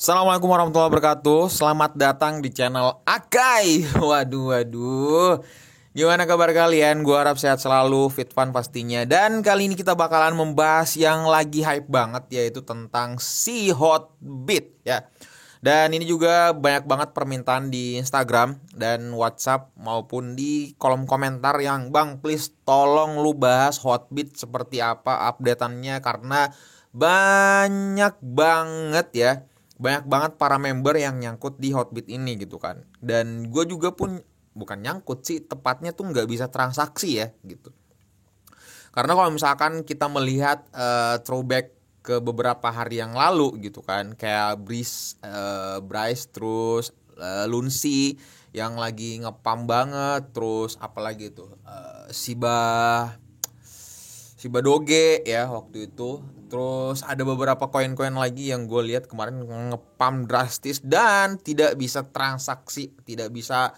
Assalamualaikum warahmatullahi wabarakatuh. Selamat datang di channel Akai. Waduh. Gimana kabar kalian? Gua harap sehat selalu, fit fun pastinya. Dan kali ini kita bakalan membahas yang lagi hype banget, yaitu tentang si Hotbit ya. Dan ini juga banyak banget permintaan di Instagram dan WhatsApp maupun di kolom komentar yang bang please tolong lu bahas Hotbit seperti apa updateannya, karena banyak banget ya. Banyak banget para member yang nyangkut di Hotbit ini gitu kan. Dan gue juga pun bukan nyangkut sih, tepatnya tuh nggak bisa transaksi ya gitu. Karena kalau misalkan kita melihat throwback ke beberapa hari yang lalu gitu kan, kayak Bryce terus Lunsi yang lagi ngepam banget, terus apalagi itu Shiba Doge ya waktu itu. Terus ada beberapa koin-koin lagi yang gue lihat kemarin ngepam drastis dan tidak bisa transaksi, tidak bisa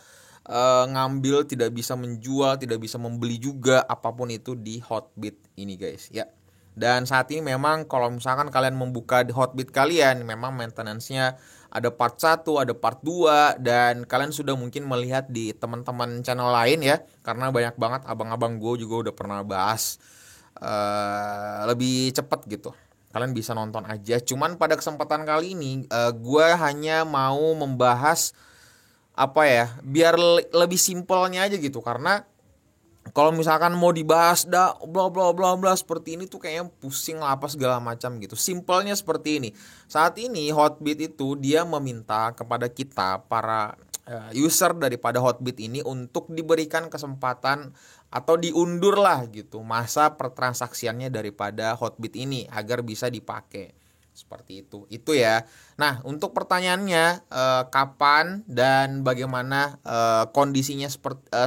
ngambil, tidak bisa menjual, tidak bisa membeli juga apapun itu di Hotbit ini guys ya. Dan saat ini memang kalau misalkan kalian membuka di Hotbit kalian, memang maintenance-nya ada part 1, ada part 2, dan kalian sudah mungkin melihat di teman-teman channel lain ya, karena banyak banget abang-abang gue juga udah pernah bahas lebih cepat gitu. Kalian bisa nonton aja. Cuman pada kesempatan kali ini gue hanya mau membahas apa ya, biar lebih simpelnya aja gitu. Karena kalau misalkan mau dibahas dah bla bla bla bla seperti ini tuh kayaknya pusing lah apa segala macam gitu. Simpelnya seperti ini. Saat ini Hotbit itu dia meminta kepada kita para user daripada Hotbit ini untuk diberikan kesempatan atau diundur lah gitu masa pertransaksiannya daripada Hotbit ini agar bisa dipakai seperti itu ya. Nah, untuk pertanyaannya kapan dan bagaimana kondisinya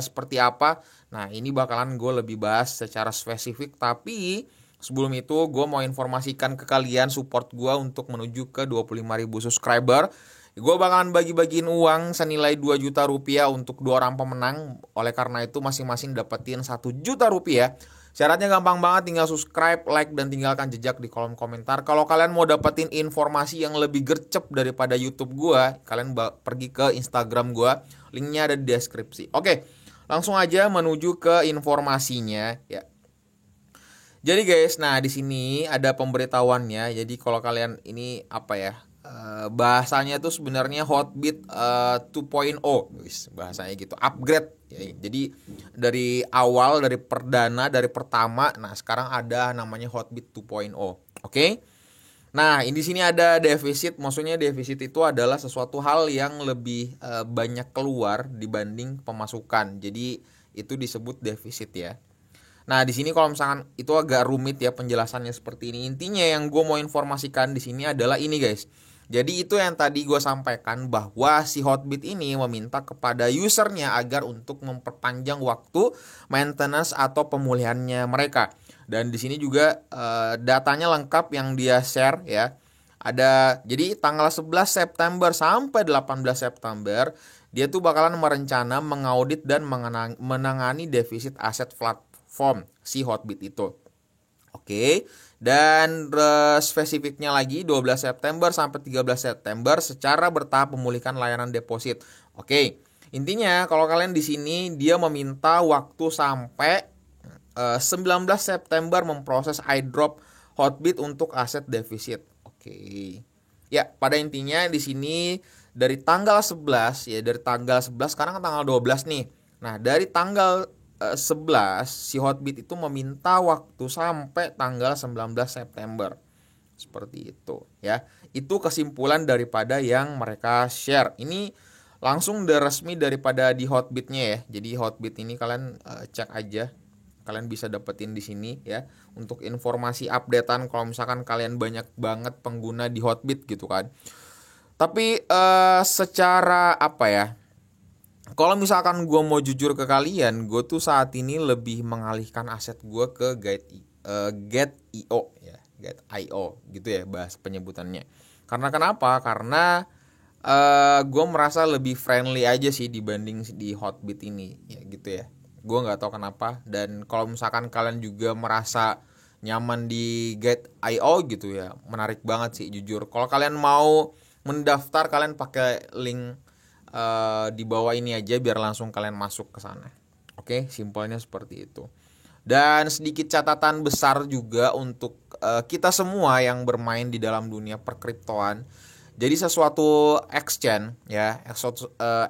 seperti apa, nah ini bakalan gue lebih bahas secara spesifik. Tapi sebelum itu gue mau informasikan ke kalian support gue untuk menuju ke 25.000 subscriber. Gue bakalan bagi-bagiin uang senilai 2 juta rupiah untuk 2 orang pemenang. Oleh karena itu masing-masing dapetin 1 juta rupiah. Syaratnya gampang banget, tinggal subscribe, like, dan tinggalkan jejak di kolom komentar. Kalau kalian mau dapetin informasi yang lebih gercep daripada YouTube gue, kalian pergi ke Instagram gue. Linknya ada di deskripsi. Oke, langsung aja menuju ke informasinya ya. Jadi guys, nah di sini ada pemberitahuannya. Jadi kalau kalian ini apa ya? Bahasanya tuh sebenarnya Hotbit 2.0 guys, bahasanya gitu, upgrade ya. Jadi dari awal, dari perdana, dari pertama, nah sekarang ada namanya Hotbit 2.0. Oke. Nah, di sini ada defisit, maksudnya defisit itu adalah sesuatu hal yang lebih banyak keluar dibanding pemasukan. Jadi itu disebut defisit ya. Nah, di sini kalau misalkan itu agak rumit ya penjelasannya seperti ini. Intinya yang gue mau informasikan di sini adalah ini guys. Jadi itu yang tadi gue sampaikan, bahwa si Hotbit ini meminta kepada usernya agar untuk memperpanjang waktu maintenance atau pemulihannya mereka. Dan di sini juga datanya lengkap yang dia share ya. Ada, jadi tanggal 11 September sampai 18 September dia tuh bakalan merencana mengaudit dan menangani defisit aset platform si Hotbit itu. Oke, dan spesifiknya lagi 12 September sampai 13 September secara bertahap memulihkan layanan deposit. Oke, intinya kalau kalian di sini dia meminta waktu sampai 19 September memproses iDrop Hotbit untuk aset defisit. Oke. Ya, pada intinya di sini dari tanggal 11 ya, dari tanggal 11 sekarang tanggal 12 nih. Nah, dari tanggal 11 si Hotbit itu meminta waktu sampai tanggal 19 September. Seperti itu ya. Itu kesimpulan daripada yang mereka share. Ini langsung resmi daripada di Hotbitnya ya. Jadi Hotbit ini kalian cek aja. Kalian bisa dapetin di sini ya. Untuk informasi updatean kalau misalkan kalian banyak banget pengguna di Hotbit gitu kan. Tapi secara apa ya? Kalau misalkan gue mau jujur ke kalian, gue tuh saat ini lebih mengalihkan aset gue ke Get.io ya, Get.io gitu ya bahas penyebutannya. Karena kenapa? Karena gue merasa lebih friendly aja sih dibanding di Hotbit ini ya gitu ya. Gue nggak tahu kenapa. Dan kalau misalkan kalian juga merasa nyaman di Get.io gitu ya, menarik banget sih jujur. Kalau kalian mau mendaftar, kalian pakai link di bawah ini aja biar langsung kalian masuk ke sana. Oke, simpelnya seperti itu. Dan sedikit catatan besar juga untuk kita semua yang bermain di dalam dunia perkriptoan. Jadi sesuatu exchange ya,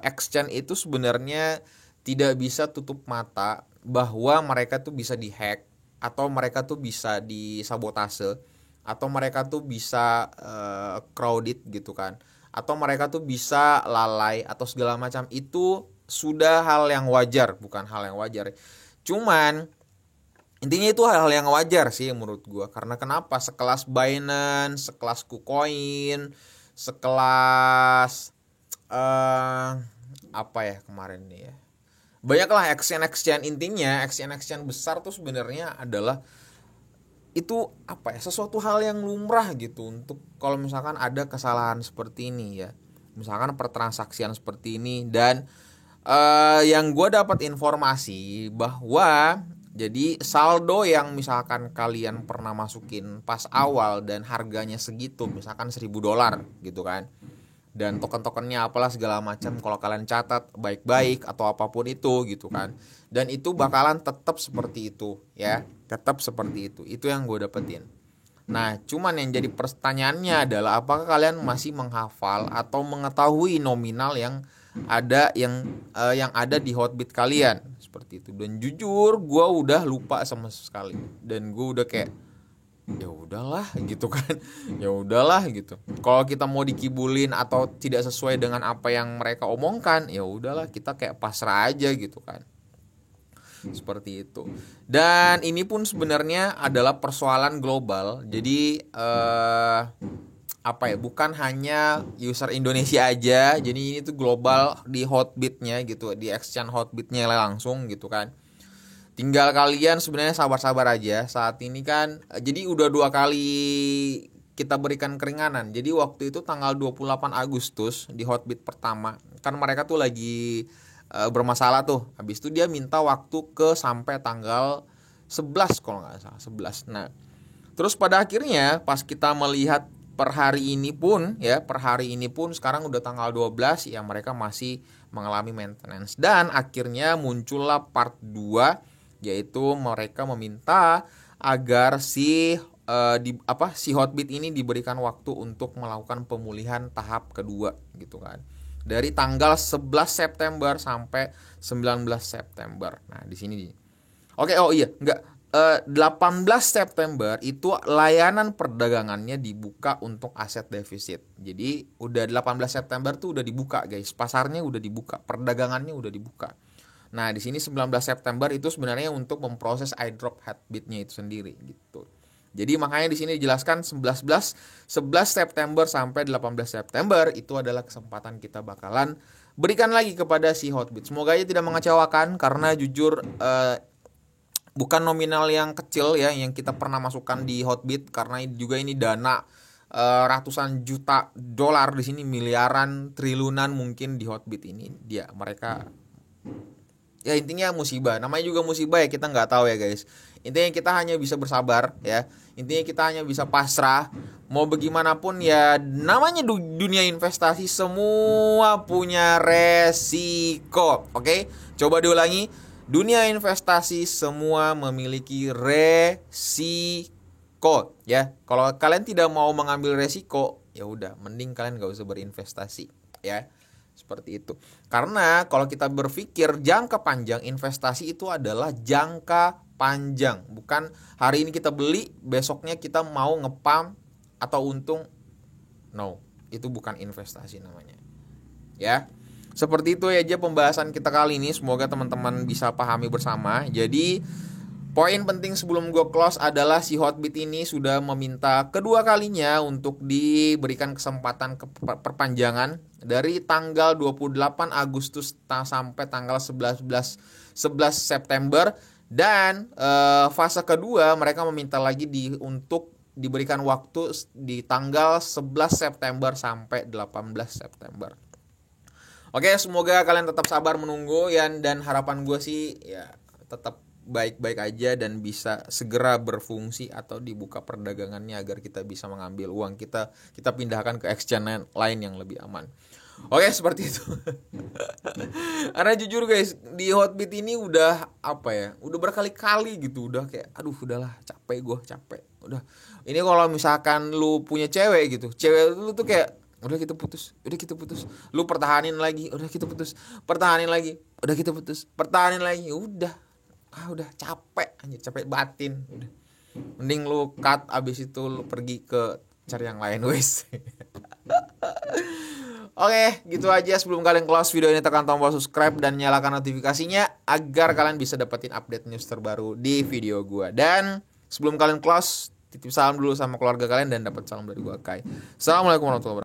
exchange itu sebenarnya tidak bisa tutup mata bahwa mereka tuh bisa dihack, atau mereka tuh bisa disabotase, atau mereka tuh bisa crowded gitu kan, atau mereka tuh bisa lalai atau segala macam. Itu sudah hal yang wajar, bukan hal yang wajar. Cuman intinya itu hal yang wajar sih menurut gue. Karena kenapa? Sekelas Binance, sekelas KuCoin, sekelas apa ya kemarin nih ya, banyaklah exchange. Intinya exchange besar tuh sebenarnya adalah itu apa ya, sesuatu hal yang lumrah gitu untuk kalau misalkan ada kesalahan seperti ini ya, misalkan pertransaksian seperti ini. Dan yang gue dapat informasi bahwa jadi saldo yang misalkan kalian pernah masukin pas awal dan harganya segitu, misalkan $1.000 gitu kan, dan token-tokennya apalah segala macam, kalau kalian catat baik-baik atau apapun itu gitu kan, dan itu bakalan tetap seperti itu ya, tetap seperti itu yang gue dapetin. Nah cuman yang jadi pertanyaannya adalah apakah kalian masih menghafal atau mengetahui nominal yang ada yang ada di Hotbit kalian seperti itu. Dan jujur gue udah lupa sama sekali, dan gue udah kayak ya udahlah gitu kan, ya udahlah gitu. Kalau kita mau dikibulin atau tidak sesuai dengan apa yang mereka omongkan, ya udahlah kita kayak pasrah aja gitu kan, seperti itu. Dan ini pun sebenarnya adalah persoalan global. Jadi apa ya, bukan hanya user Indonesia aja. Jadi ini tuh global di Hotbitnya gitu, di exchange Hotbitnya langsung gitu kan. Tinggal kalian sebenarnya sabar-sabar aja. Saat ini kan jadi udah 2 kali kita berikan keringanan. Jadi waktu itu tanggal 28 Agustus di Hotbit pertama kan mereka tuh lagi bermasalah tuh. Habis itu dia minta waktu ke sampai tanggal 11 kalau nggak salah, 11. Nah terus pada akhirnya pas kita melihat per hari ini pun sekarang udah tanggal 12 ya, mereka masih mengalami maintenance. Dan akhirnya muncullah part 2, yaitu mereka meminta agar si Hotbit ini diberikan waktu untuk melakukan pemulihan tahap kedua gitu kan. Dari tanggal 11 September sampai 19 September. Nah, di sini. Oke, 18 September itu layanan perdagangannya dibuka untuk aset defisit. Jadi udah 18 September tuh udah dibuka guys, pasarnya udah dibuka, perdagangannya udah dibuka. Nah di sini 19 September itu sebenarnya untuk memproses airdrop Hotbitnya itu sendiri gitu. Jadi makanya di sini dijelaskan 11 September sampai 18 September itu adalah kesempatan kita bakalan berikan lagi kepada si Hotbit. Semoga aja tidak mengecewakan, karena jujur bukan nominal yang kecil ya yang kita pernah masukkan di Hotbit, karena juga ini dana ratusan juta dolar di sini, miliaran, triliunan mungkin di Hotbit ini. Mereka ya intinya musibah, namanya juga musibah ya, kita nggak tahu ya guys. Intinya kita hanya bisa bersabar ya, intinya kita hanya bisa pasrah. Mau bagaimanapun ya, namanya dunia investasi semua punya resiko. Oke, coba diulangi. Dunia investasi semua memiliki resiko ya. Kalau kalian tidak mau mengambil resiko, ya udah mending kalian gak usah berinvestasi ya. Seperti itu. Karena kalau kita berpikir jangka panjang, investasi itu adalah jangka panjang. Bukan hari ini kita beli, besoknya kita mau ngepam atau untung. No, itu bukan investasi namanya. Ya. Seperti itu aja pembahasan kita kali ini. Semoga teman-teman bisa pahami bersama. Jadi poin penting sebelum gue close adalah si Hotbit ini sudah meminta kedua kalinya untuk diberikan kesempatan perpanjangan dari tanggal 28 Agustus sampai tanggal 11 September. Dan fase kedua mereka meminta lagi untuk diberikan waktu di tanggal 11 September sampai 18 September. Oke, semoga kalian tetap sabar menunggu ya, dan harapan gue sih ya tetap baik-baik aja dan bisa segera berfungsi atau dibuka perdagangannya agar kita bisa mengambil uang kita pindahkan ke exchange lain yang lebih aman. Oke, seperti itu. Karena jujur guys, di Hotbit ini udah udah berkali-kali gitu, udah kayak aduh udahlah capek udah. Ini kalau misalkan lu punya cewek gitu, cewek lu tuh kayak udah kita putus, lu pertahanin lagi, udah kita putus, pertahanin lagi, udah kita putus, pertahanin lagi, udah capek anjir, capek batin, udah mending lu cut, abis itu lu pergi ke cari yang lain wes. Oke, gitu aja. Sebelum kalian close video ini, tekan tombol subscribe dan nyalakan notifikasinya agar kalian bisa dapetin update news terbaru di video gua. Dan sebelum kalian close, titip salam dulu sama keluarga kalian dan dapat salam dari gua, Kai. Assalamualaikum warahmatullahi wabarakatuh.